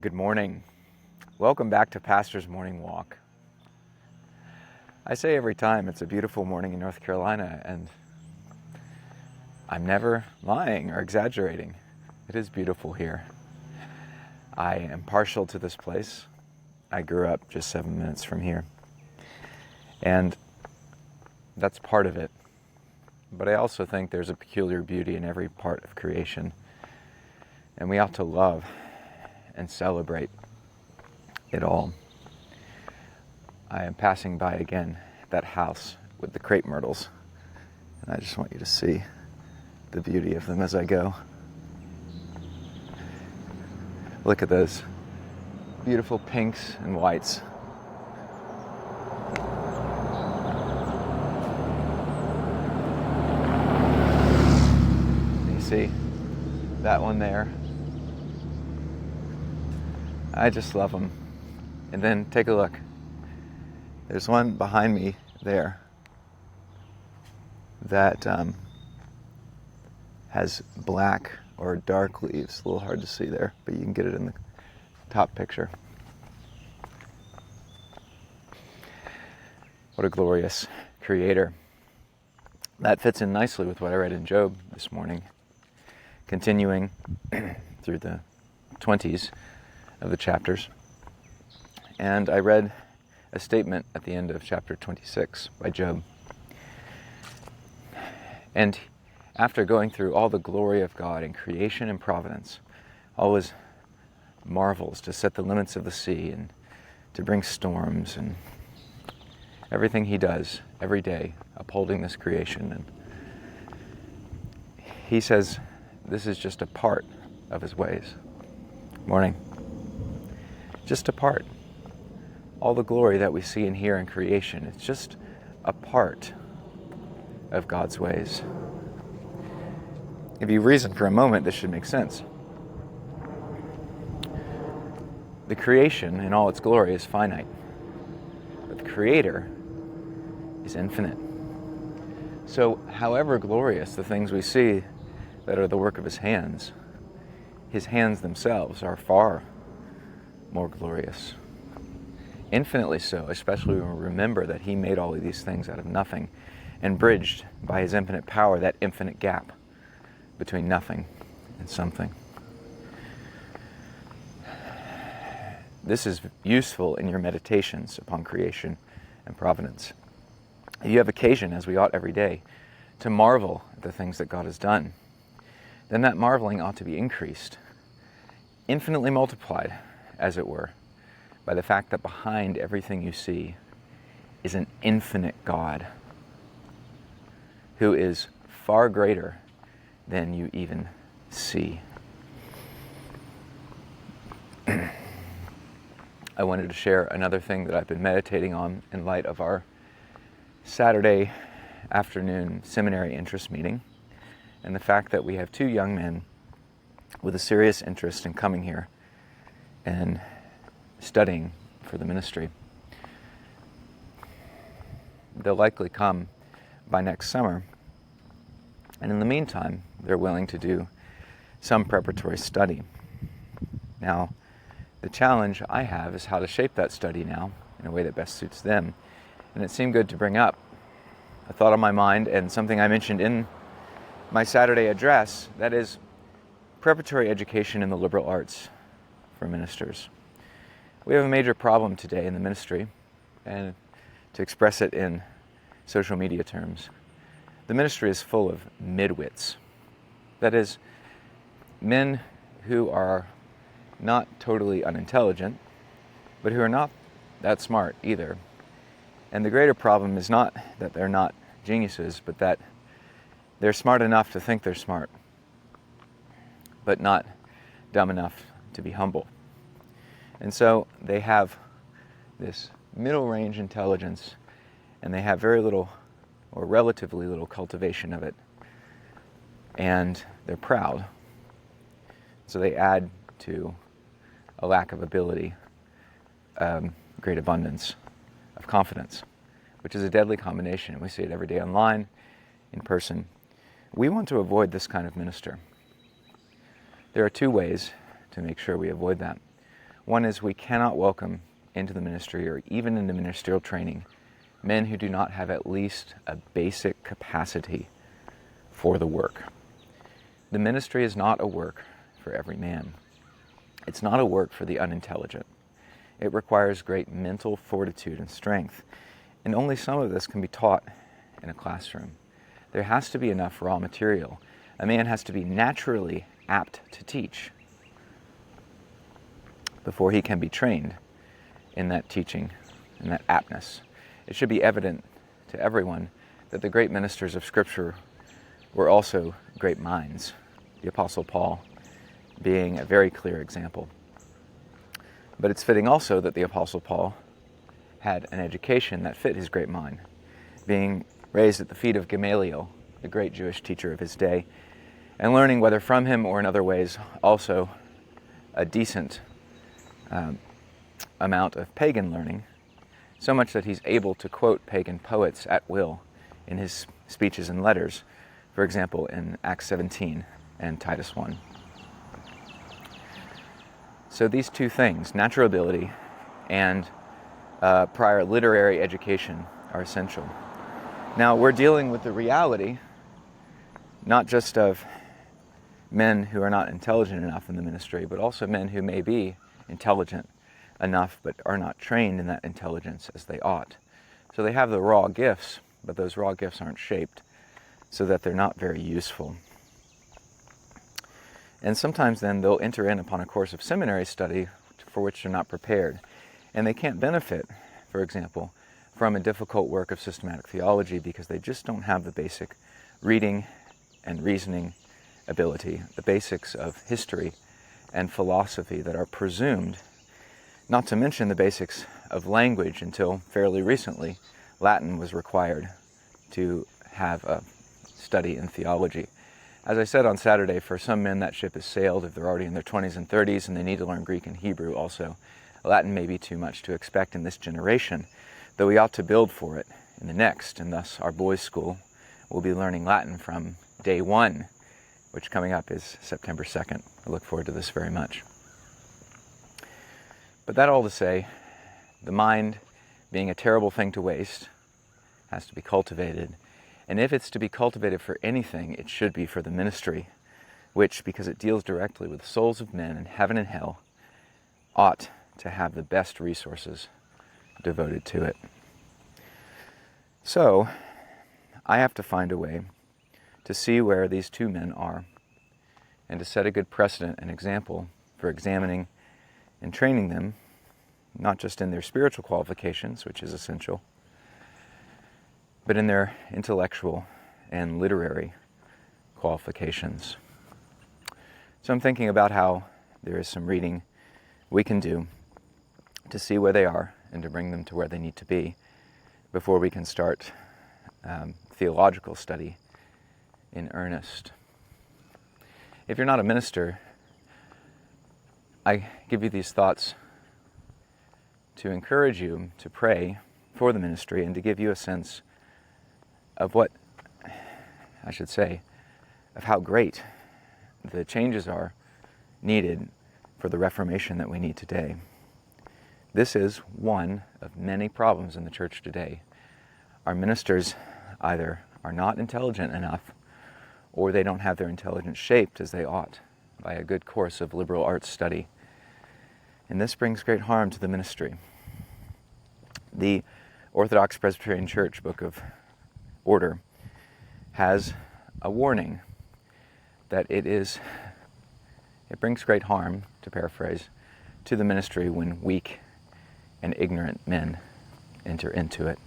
Good morning. Welcome back to Pastor's Morning Walk. I say every time it's a beautiful morning in North Carolina, and I'm never lying or exaggerating. It is beautiful here. I am partial to this place. I grew up just 7 minutes from here, and that's part of it. But I also think there's a peculiar beauty in every part of creation, and we ought to love and celebrate it all. I am passing by again that house with the crepe myrtles, and I just want you to see the beauty of them as I go. Look at those beautiful pinks and whites. You see that one there? I just love them. And then take a look. There's one behind me there that has black or dark leaves. A little hard to see there, but you can get it in the top picture. What a glorious creator. That fits in nicely with what I read in Job this morning, continuing through the 20s of the chapters. And I read a statement at the end of chapter 26 by Job. And after going through all the glory of God in creation and providence, all his marvels to set the limits of the sea and to bring storms and everything he does every day, upholding this creation, and he says this is just a part of his ways. Morning. Just a part. All the glory that we see and hear in creation, it's just a part of God's ways. If you reason for a moment, this should make sense. The creation in all its glory is finite, but the Creator is infinite. So however glorious the things we see that are the work of his hands themselves are far more glorious. Infinitely so, especially when we remember that he made all of these things out of nothing and bridged by his infinite power that infinite gap between nothing and something. This is useful in your meditations upon creation and providence. If you have occasion, as we ought every day, to marvel at the things that God has done, then that marveling ought to be increased, infinitely multiplied, as it were, by the fact that behind everything you see is an infinite God who is far greater than you even see. I wanted to share another thing that I've been meditating on in light of our Saturday afternoon seminary interest meeting, and the fact that we have two young men with a serious interest in coming here and studying for the ministry. They'll likely come by next summer, and in the meantime, they're willing to do some preparatory study. Now, the challenge I have is how to shape that study now in a way that best suits them, and it seemed good to bring up a thought on my mind and something I mentioned in my Saturday address, that is preparatory education in the liberal arts for ministers. We have a major problem today in the ministry, and to express it in social media terms, the ministry is full of midwits. That is, men who are not totally unintelligent, but who are not that smart either. And the greater problem is not that they're not geniuses, but that they're smart enough to think they're smart, but not dumb enough to be humble. And so they have this middle range intelligence, and they have very little or relatively little cultivation of it. And they're proud. So they add to a lack of ability, great abundance of confidence, which is a deadly combination. We see it every day online, in person. We want to avoid this kind of minister. There are two ways to make sure we avoid that. One is we cannot welcome into the ministry or even into ministerial training men who do not have at least a basic capacity for the work. The ministry is not a work for every man. It's not a work for the unintelligent. It requires great mental fortitude and strength, and only some of this can be taught in a classroom. There has to be enough raw material. A man has to be naturally apt to teach before he can be trained in that teaching, in that aptness. It should be evident to everyone that the great ministers of Scripture were also great minds, the Apostle Paul being a very clear example. But it's fitting also that the Apostle Paul had an education that fit his great mind, being raised at the feet of Gamaliel, the great Jewish teacher of his day, and learning, whether from him or in other ways, also a decent amount of pagan learning, so much that he's able to quote pagan poets at will in his speeches and letters, for example, in Acts 17 and Titus 1. So these two things, natural ability and prior literary education, are essential. Now, we're dealing with the reality, not just of men who are not intelligent enough in the ministry, but also men who may be intelligent enough but are not trained in that intelligence as they ought. So they have the raw gifts, but those raw gifts aren't shaped so that they're not very useful. And sometimes then they'll enter in upon a course of seminary study for which they're not prepared. And they can't benefit, for example, from a difficult work of systematic theology because they just don't have the basic reading and reasoning ability, the basics of history and philosophy that are presumed, not to mention the basics of language. Until fairly recently, Latin was required to have a study in theology. As I said on Saturday, for some men that ship has sailed if they're already in their 20s and 30s and they need to learn Greek and Hebrew also. Latin may be too much to expect in this generation, though we ought to build for it in the next, and thus our boys' school will be learning Latin from day one, which coming up is September 2nd. I look forward to this very much. But that all to say, the mind, being a terrible thing to waste, has to be cultivated. And if it's to be cultivated for anything, it should be for the ministry, which, because it deals directly with the souls of men in heaven and hell, ought to have the best resources devoted to it. So, I have to find a way to see where these two men are and to set a good precedent and example for examining and training them, not just in their spiritual qualifications, which is essential, but in their intellectual and literary qualifications. So I'm thinking about how there is some reading we can do to see where they are and to bring them to where they need to be before we can start theological study in earnest. If you're not a minister, I give you these thoughts to encourage you to pray for the ministry and to give you a sense of what, I should say, of how great the changes are needed for the Reformation that we need today. This is one of many problems in the church today. Our ministers either are not intelligent enough or they don't have their intelligence shaped as they ought by a good course of liberal arts study. And this brings great harm to the ministry. The Orthodox Presbyterian Church Book of Order has a warning that it brings great harm, to paraphrase, to the ministry when weak and ignorant men enter into it.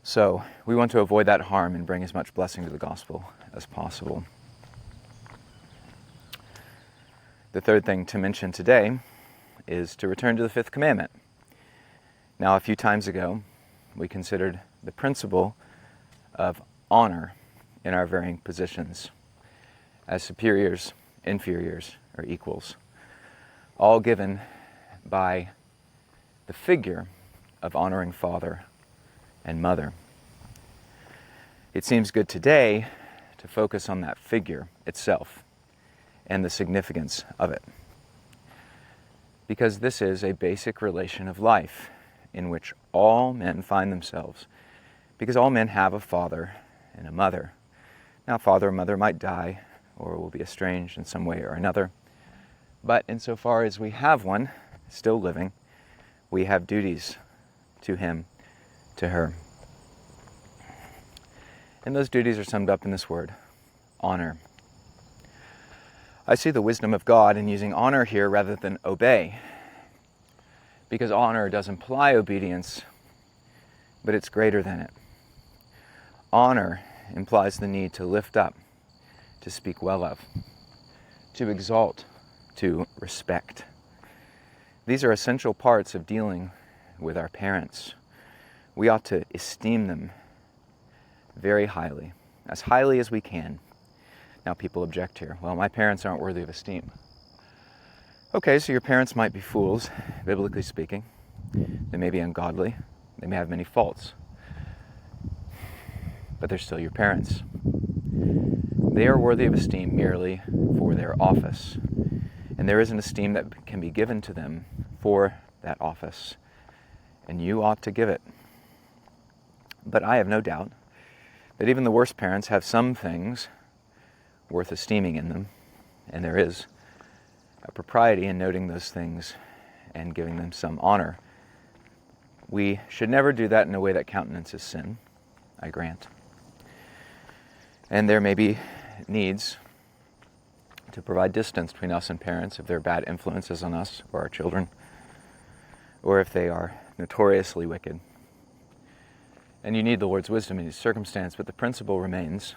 So we want to avoid that harm and bring as much blessing to the gospel as possible. The third thing to mention today is to return to the fifth commandment. Now, a few times ago, we considered the principle of honor in our varying positions as superiors, inferiors, or equals, all given by the figure of honoring father and mother. It seems good today to focus on that figure itself and the significance of it. because this is a basic relation of life in which all men find themselves, because all men have a father and a mother. Now, father or mother might die or will be estranged in some way or another, but insofar as we have one still living, we have duties to him, to her. And those duties are summed up in this word, honor. I see the wisdom of God in using honor here rather than obey, because honor does imply obedience, but it's greater than it. Honor implies the need to lift up, to speak well of, to exalt, to respect. These are essential parts of dealing with our parents. We ought to esteem them very highly as we can. Now people object here. Well, my parents aren't worthy of esteem. Okay, so your parents might be fools, biblically speaking. They may be ungodly. They may have many faults. But they're still your parents. They are worthy of esteem merely for their office. And there is an esteem that can be given to them for that office. And you ought to give it. But I have no doubt that even the worst parents have some things worth esteeming in them, and there is a propriety in noting those things and giving them some honor. We should never do that in a way that countenances sin, I grant. And there may be needs to provide distance between us and parents if they're bad influences on us or our children, or if they are notoriously wicked. And you need the Lord's wisdom in each circumstance, but the principle remains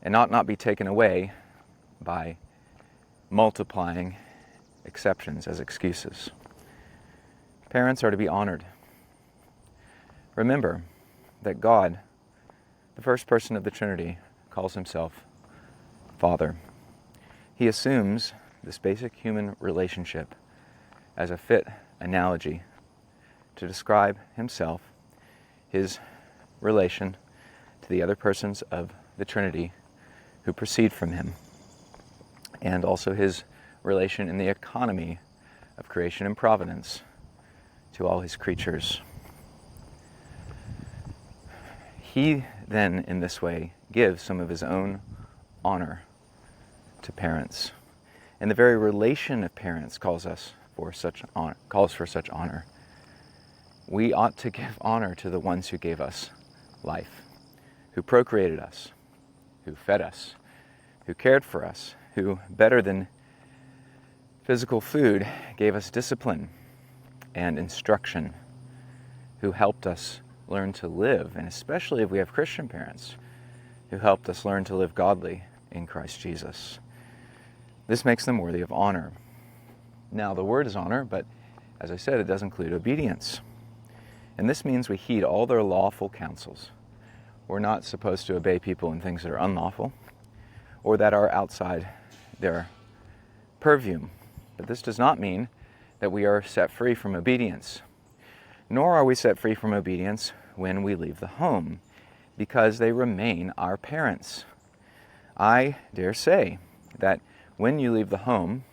and ought not be taken away by multiplying exceptions as excuses. Parents are to be honored. Remember that God, the first person of the Trinity, calls himself Father. He assumes this basic human relationship as a fit analogy to describe himself, his relation to the other persons of the Trinity who proceed from him, and also his relation in the economy of creation and providence to all his creatures. He then, in this way, gives some of his own honor to parents. And the very relation of parents calls for such honor. We ought to give honor to the ones who gave us life, who procreated us, who fed us, who cared for us, who, better than physical food, gave us discipline and instruction, who helped us learn to live, and especially if we have Christian parents, who helped us learn to live godly in Christ Jesus. This makes them worthy of honor. Now, the word is honor, but as I said, it does include obedience. And this means we heed all their lawful counsels. We're not supposed to obey people in things that are unlawful or that are outside their purview. But this does not mean that we are set free from obedience. Nor are we set free from obedience when we leave the home, because they remain our parents. I dare say that when you leave the home,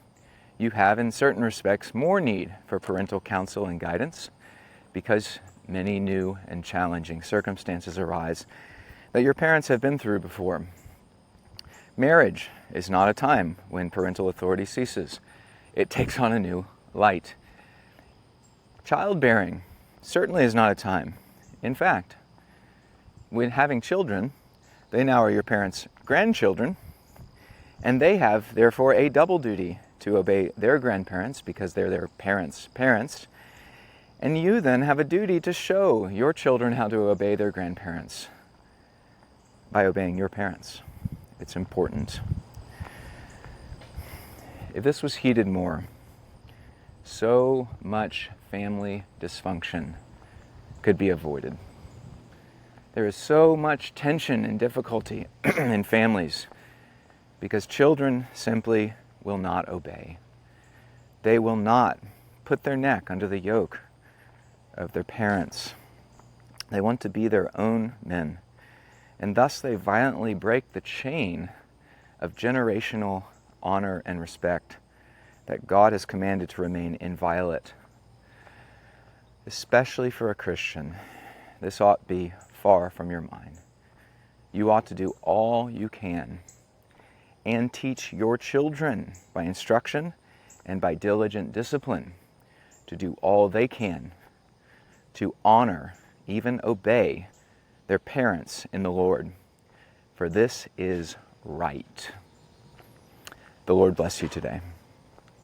you have in certain respects more need for parental counsel and guidance, because many new and challenging circumstances arise that your parents have been through before. Marriage is not a time when parental authority ceases. It takes on a new light. Childbearing certainly is not a time. In fact, when having children, they now are your parents' grandchildren, and they have, therefore, a double duty to obey their grandparents because they're their parents' parents. And you then have a duty to show your children how to obey their grandparents by obeying your parents. It's important. If this was heeded more, so much family dysfunction could be avoided. There is so much tension and difficulty in families because children simply will not obey. They will not put their neck under the yoke of their parents. They want to be their own men, and thus they violently break the chain of generational honor and respect that God has commanded to remain inviolate. Especially for a Christian, this ought be far from your mind. You ought to do all you can and teach your children by instruction and by diligent discipline to do all they can to honor, even obey, their parents in the Lord, for this is right. The Lord bless you today.